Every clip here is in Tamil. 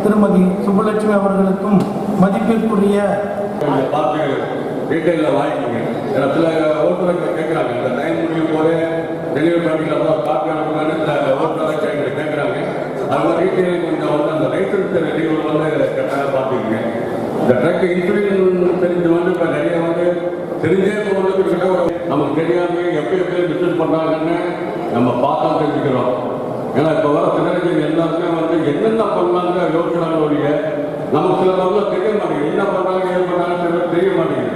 திருமதி சுப்புலட்சுமி அவர்களுக்கும் மதிப்பிற்குரிய டீட்டெயிலில் வாங்கிக்கோங்க. ஏன்னா சில ஓட்டுநர்கள் கேட்குறாங்க, இந்த டைம் முடியும் போது டெலிவரி பண்ணிக்கலாம் காப்பி அனுப்புங்கன்னு சில ஓட்டுநர்கள் கேட்குறாங்க. அது மாதிரி டீட்டெயில் கொஞ்சம் வந்து அந்த லைசன்ஸ் ரெடியூல் வந்து கரெக்டாக பார்த்துக்கோங்க. இந்த ட்ரக் இன்சூரன்ஸ் தெரிஞ்சு வந்து இப்போ நிறைய வந்து தெரிஞ்சே போகிறது கிட்ட நமக்கு தெரியாமல் எப்படி பிஸ்னஸ் பண்ணுறாங்கன்னு நம்ம பார்த்தா தெரிஞ்சுக்கிறோம். ஏன்னா இப்போ வர சிலருக்கு எல்லாருமே வந்து என்னென்ன பண்ணலாங்க யோசிக்கிறாங்க ஒழிய நமக்கு சில அளவில் தெரிய மாட்டேங்குது. என்ன பண்ணுறாங்க ஏது பண்ணாங்கன்னு தெரிய மாட்டேங்குது.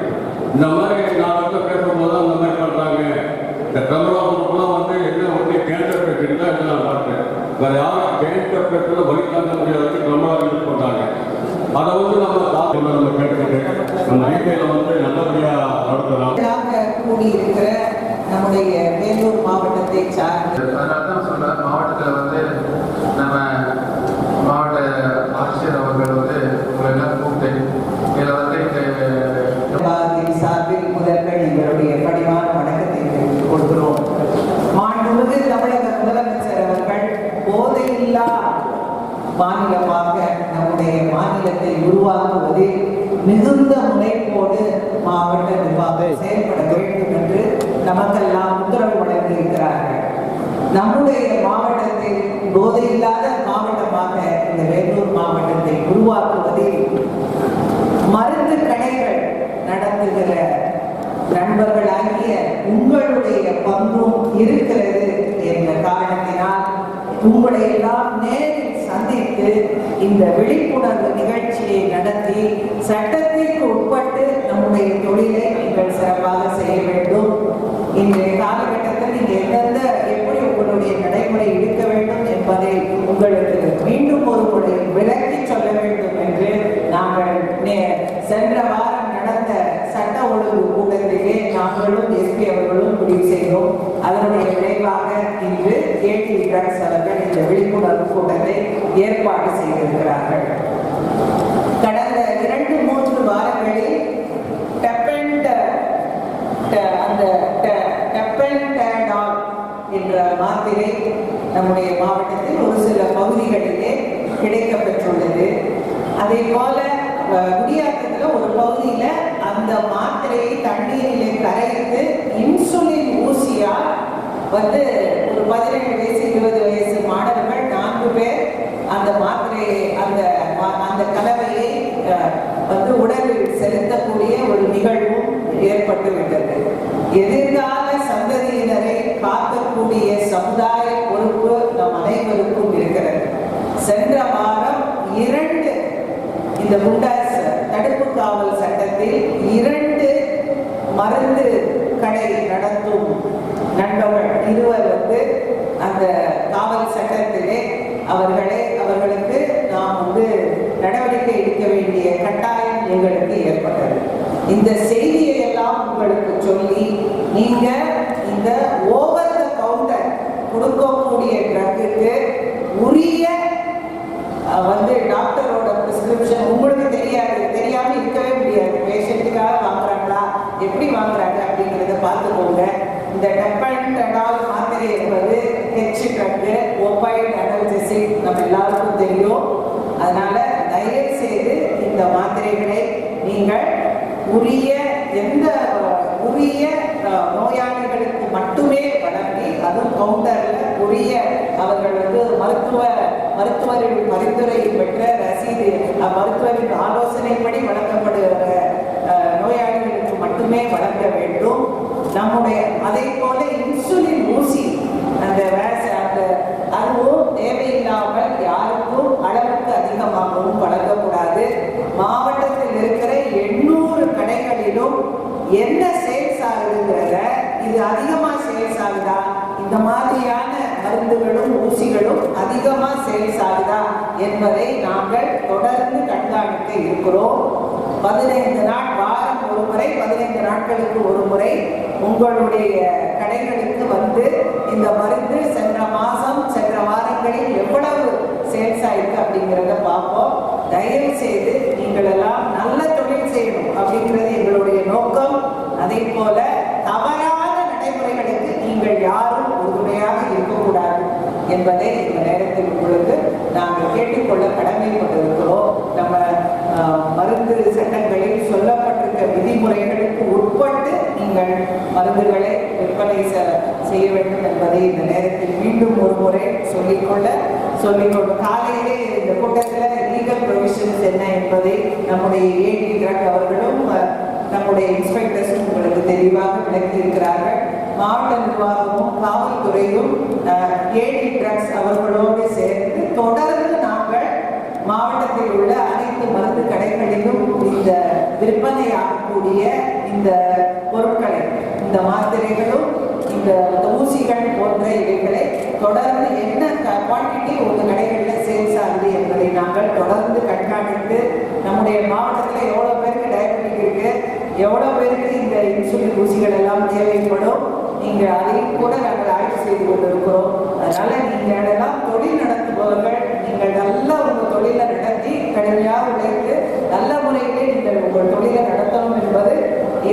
இந்த மாதிரி நான் பேசும்போது அந்த மாதிரி பண்ணுறாங்க. இந்த பிரபலம்லாம் வந்து என்ன வந்து கேன்சர் பேஷண்ட் தான் நான் பார்த்தேன். வேறு யாரும் கேன்சர் பேஷண்ட்டில் வழி தாங்க முடியாத பிரபலம் யூஸ் பண்ணுறாங்க. அதை வந்து நம்ம கேட்டுக்கிட்டு நம்ம வீட்டையில் வந்து நல்லபடியாக நடத்தலாம். கூடியிருக்கிற நம்முடைய வேலூர் மாவட்டத்தை சார்ந்து அதனால தான் சொல்கிறேன், மாவட்டத்தில் வந்து நம்ம மாவட்ட ஆட்சியர் அவர்கள் வந்து உங்களெல்லாம் கூப்பிட்டு இதில் வந்து சார்பில் முதல்கள் எங்களுடைய பணிவான வணக்கத்தை கொடுக்கிறோம். மாண்புமிகு தமிழக முதலமைச்சர் அவர்கள் போதையில்லா மாநிலமாக நம்முடைய மாநிலத்தை உருவாக்குவதில் மிகுந்த முனைப்போடு மாவட்ட நிர்வாகம் செயல்பட வேண்டும் என்று நமக்கெல்லாம் உத்தரவு வழங்கியிருக்கிறார்கள். நம்முடைய மாவட்டத்தில் போதையில்லாத மாவட்டமாக இந்த வேலூர் மாவட்டத்தை உருவாக்குவதில் மருந்து கடைகள் நடத்துகிற நண்பர்களாகிய உங்களுடைய பங்கும் இருக்கிறது என்ற காரணத்தினால் உங்களை எல்லாம் நேரில் சந்தித்து இந்த விழிப்புணர்வு நிகழ்ச்சியை நடத்தி சட்டத்திற்கு உட்பட்டு நம்முடைய தொழிலை நீங்கள் சிறப்பாக செய்ய வேண்டும். இன்றைய காலகட்டத்தில் நீங்கள் எந்தெந்த எப்படி உங்களுடைய நடைமுறை எடுக்க வேண்டும் என்பதை உங்களுக்கு மீண்டும் ஒரு முறை விளக்கி சொல்ல வேண்டும் என்று நாங்கள் சென்ற வாரம் நடந்த சட்ட ஒழுங்கு கூட்டத்திலே நாங்களும் எஸ்பி அவர்களும் முடிவு செய்தோம். அதனுடைய விளைவாக இன்று ஏடி ட்ரக்ஸ் அவர்கள் இந்த விழிப்புணர்வு கூட்டத்தை ஏற்பாடு செய்திருக்கிறார்கள். கடந்த 2-3 வாரங்களில் என்ற மாத்திரை நம்முடைய மாவட்டத்தில் ஒரு சில பகுதிகளிலே கிடைக்க பெற்றுள்ளது. அதே போல குடியாத்தத்தில் ஒரு பகுதியில அந்த மாத்திரையை தண்ணீரிலே கரைத்து இன்சுலின் ஊசியால் வந்து ஒரு 17 வயசு 20 வயசு மாணவர்கள் 4 பேர் அந்த மாத்திரையை அந்த கலவையை வந்து உடலில் செலுத்தக்கூடிய ஒரு நிகழ்வும் ஏற்பட்டு விட்டது. எதிர்கால சந்ததியினரை காக்கக்கூடிய சமுதாய பொறுப்பு நம் அனைவருக்கும் இருக்கிறது. சென்ற வாரம் 2 இந்த குண்டாஸ் தடுப்பு காவல் சட்டத்தில் 2 மருந்து கடை நடத்தும் நண்பர்கள் 2 வந்து அந்த காவல் சட்டத்திலே அவர்களுக்கு நாம் வந்து நடவடிக்கை எடுக்க வேண்டிய கட்டாயம் எங்களுக்கு ஏற்பட்டது. இந்த செய்தியை எல்லாம் உங்களுக்கு சொல்லி நீங்க இந்த ஓவர் த கவுண்டர் கொடுக்கக்கூடிய ட்ரக்குக்கு உரிய வந்து டாக்டரோட பிரிஸ்கிரிப்ஷன் உங்களுக்கு தெரியாம இருக்கவே முடியாது. பேஷண்ட்டுக்காக வாங்குறாங்களா, எப்படி வாங்குறாங்க அப்படிங்கிறத பார்த்துக்கோங்க. இந்த டெப்பன்டால் மாத்திரை என்பது ஹெச் ட்ரக்கு, ஒப்பைட் அனல்ஜெசிக் நம்ம எல்லாருக்கும் தெரியும். அதனால தயவு செய்து இந்த மாத்திரைகளை நீங்கள் உரிய நோயாளிகளுக்கு மட்டுமே வழங்கி, அதுவும் கவுண்டர்ல உரிய அவர்கள் வந்து மருத்துவரின் பரிந்துரை பெற்ற ரசீது மருத்துவரின் ஆலோசனைப்படி வழங்கப்படுகிற நோயாளிகளுக்கு மட்டுமே வழங்க வேண்டும். நம்முடைய அதே போல இன்சுலின் ஊசி அதுவும் தேவையில்லாமல் யாருக்கும் அளவுக்கு அதிகமாகவும் வழங்கக்கூடாது. மாவட்டத்தில் இருக்கிற 800 கடைகளிலும் என்ன சேல்ஸ் ஆகுதுங்கிறத, இது அதிகமா சேல்ஸ் ஆகுதா, இந்த மாதிரியான மருந்துகளும் ஊசிகளும் அதிகமா சேல்ஸ் ஆகுதா என்பதை நாங்கள் தொடர்ந்து கண்காணிக்க இருக்கிறோம். 15 நாள் வாரம் ஒரு முறை, 15 நாட்களுக்கு ஒரு முறை உங்களுடைய கடைகளுக்கு வந்து இந்த மருந்து சென்ற வாரங்களில் எவ்வளவு சேல்ஸ் ஆயிருக்கு அப்படிங்கிறத பார்ப்போம். தயவு செய்து நீங்கள் எல்லாம் நல்ல தொழில் செய்யணும் அப்படிங்கிறது எங்களுடைய நோக்கம். அதே போல தவறான நடைமுறைகளுக்கு நீங்கள் யாரும் உறுதுணையாக இருக்கக்கூடாது என்பதை இந்த நேரத்தில் உங்களுக்கு நாங்கள் கேட்டுக்கொள்கிறோம். கொள்ள கடமைப்பட்டிருக்கிறோம். நம்ம மருந்து சட்டங்களில் சொல்லப்பட்டிருக்க விதிமுறைகளுக்கு உட்பட்டு நீங்கள் மருந்துகளை விற்பனை செய்ய வேண்டும் என்பதை இந்த நேரத்தில் மீண்டும் ஒரு முறை சொல்லிக்கொண்டு காலையிலே இந்த கூட்டத்தில் லீகல் ப்ரொவிஷன்ஸ் என்ன என்பதை நம்முடைய ஏடி ட்ரக் அவர்களும் நம்முடைய இன்ஸ்பெக்டர்ஸும் உங்களுக்கு தெளிவாக விளக்கி இருக்கிறார்கள். மாவட்ட நிர்வாகமும் காவல்துறையும் ஏடி ட்ரக்ஸ் அவர்களோடு சேர்ந்து தொடர்ந்து நாங்கள் மாவட்டத்தில் உள்ள அனைத்து மருந்து கடைகளிலும் இந்த விற்பனையாகக்கூடிய இந்த பொருட்களை, இந்த மாத்திரைகளும் இந்த ஊசிகள் போன்ற இவைகளை தொடர்ந்து என்ன குவான்டிட்டி உங்கள் கடைகளில் சேல்ஸ் ஆகுது என்பதை நாங்கள் தொடர்ந்து கண்காணித்து நம்முடைய மாவட்டத்தில் எவ்வளோ பேருக்கு டயபெட்டிக் இருக்கு, எவ்வளோ பேருக்கு இந்த இன்சுலின் ஊசிகள் எல்லாம் தேவைப்படும், நீங்கள் அதையும் கூட நாங்கள் ஆய்வு செய்து கொண்டிருக்கிறோம். அதனால நீங்கள் எல்லாம் தொழில் நடத்துபவர்கள் நீங்கள் நல்ல உங்கள் தொழிலை நடத்தி கடுமையாக உழைத்து நல்ல முறையிலே நீங்கள் உங்கள் தொழிலை நடத்தணும் என்பது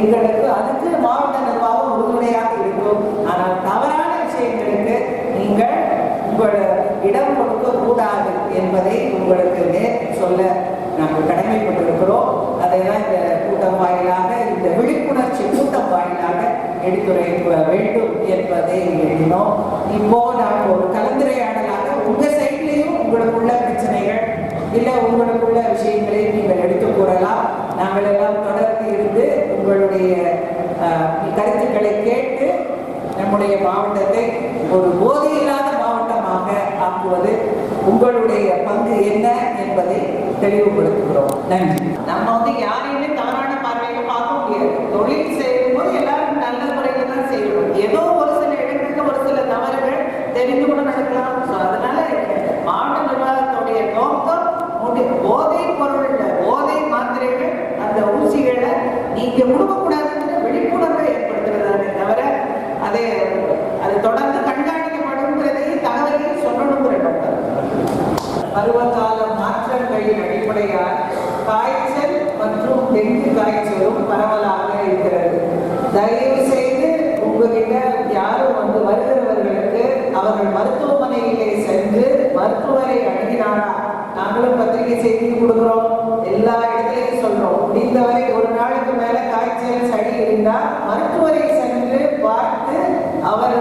எங்களுக்கு அதுக்கு மாவட்ட நிர்வாகம் உறுதுணையாக இருக்கும். ஆனால் தவறான விஷயங்களுக்கு நீங்கள் உங்கள் இடம் கொடுக்க கூடாது என்பதை உங்களுக்கு சொல்ல நாங்கள் கடமைப்பட்டிருக்கிறோம். அதைதான் இந்த கூட்டம் வாயிலாக, இந்த விழிப்புணர்ச்சி கூட்டம் வாயிலாக எடுத்துரைக்க வேண்டும் என்பதை எண்ணினோம். இப்போ நாங்கள் ஒரு கலந்துரையாடலாக உங்க சைட்லையும் உங்களுக்குள்ள பிரச்சனைகள் இல்லை உங்களுக்குள்ள விஷயங்களை நீங்கள் எடுத்து கூறலாம். நாங்கள் எல்லாம் தொடர்ந்து இருந்து உங்களுடைய கருத்துக்களை கேட்டு நம்முடைய மாவட்டத்தை ஒரு போதையில்லாத மாவட்டமாக ஆக்குவது உங்களுடைய பங்கு என்ன என்பதை தெளிவுபடுத்துகிறோம். நன்றி. நம்ம யாரையுமே தவறான பார்வையில பார்க்க முடியாது. தொழில் செய்யும்போது எல்லாரும் நல்ல முறையில தான் செய்யணும். ஏதோ ஒரு சில இடங்களுக்கு ஒரு சில தவறுகள் தெரிந்து கூட நடக்கலாம். அதனால மாவட்ட நிர்வாகத்துடைய நோக்கம் போதை பொருள், போதை மாத்திரைகள், அந்த ஊசிகளை நீங்க கொடுக்கக்கூடாதுங்கிற விழிப்புணர்வை ஏற்படுத்துறதானே தவிர அது தொடர்ந்து கண்காணிக்கப்படுங்கிறதை தகவலையும் சொல்லணுங்கிற டாக்டர். பருவகால மாற்றங்களின் அடிப்படையால் காய்ச்சல் மற்றும் டெங்கு காய்ச்சலும் பரவலாக இருக்கிறது. தயவு செய்து உங்ககிட்ட யாரும் வருகிறவர்களுக்கு அவர்கள் மருத்துவமனையிலே சென்று மருத்துவரை அணுகினாரா? நாங்களும் பத்திரிகை செய்தி கொடுக்கிறோம், எல்லா இடத்துலையும் சொல்றோம். முடிந்தவரை ஒரு நாளுக்கு மேல காய்ச்சல் சளி இருந்தால் மருத்துவரை சென்று பார்த்து அவர்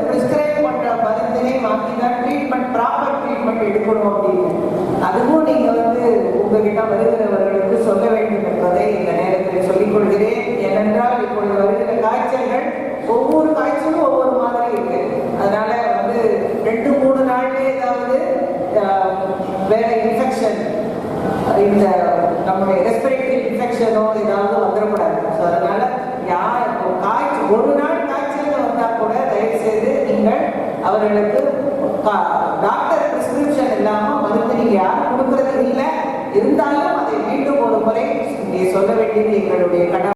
பிரிஸ்கிரைப் பண்ற மருந்தினை வாங்கிதான் ட்ரீட்மெண்ட், ப்ராப்பர் ட்ரீட்மெண்ட் எடுக்கணும் அப்படின்னு. அதுவும் நீங்க உங்ககிட்ட வருகிறவர்களுக்கு சொல்ல வேண்டும் என்பதை இந்த நேரத்தில் சொல்லிக் கொள்கிறேன். ஏனென்றால் இப்பொழுது வருகிற காய்ச்சல்கள் ஒவ்வொரு காய்ச்சலும் ஒவ்வொரு மாதிரி இருக்கு. அதனால 2-3 நாள்ல ஏதாவது வேற இன்ஃபெக்ஷன், இந்த நம்முடைய ரெஸ்பிரேட்டரி இன்ஃபெக்ஷனோ ஏதாவது வந்துடக்கூடாது. அதனால காய்ச்சல் ஒரு நாள் காய்ச்சல் வந்தா கூட தயவு செய்து நீங்கள் அவர்களுக்கு டாக்டர் பிரிஸ்கிரிப்ஷன் இல்லாம மருந்து நீங்க யாரும் கொடுக்கறது இல்லை. இருந்தாலும் அதை மீண்டும் ஒரு முறை சொல்ல வேண்டியது எங்களுடைய கடமை.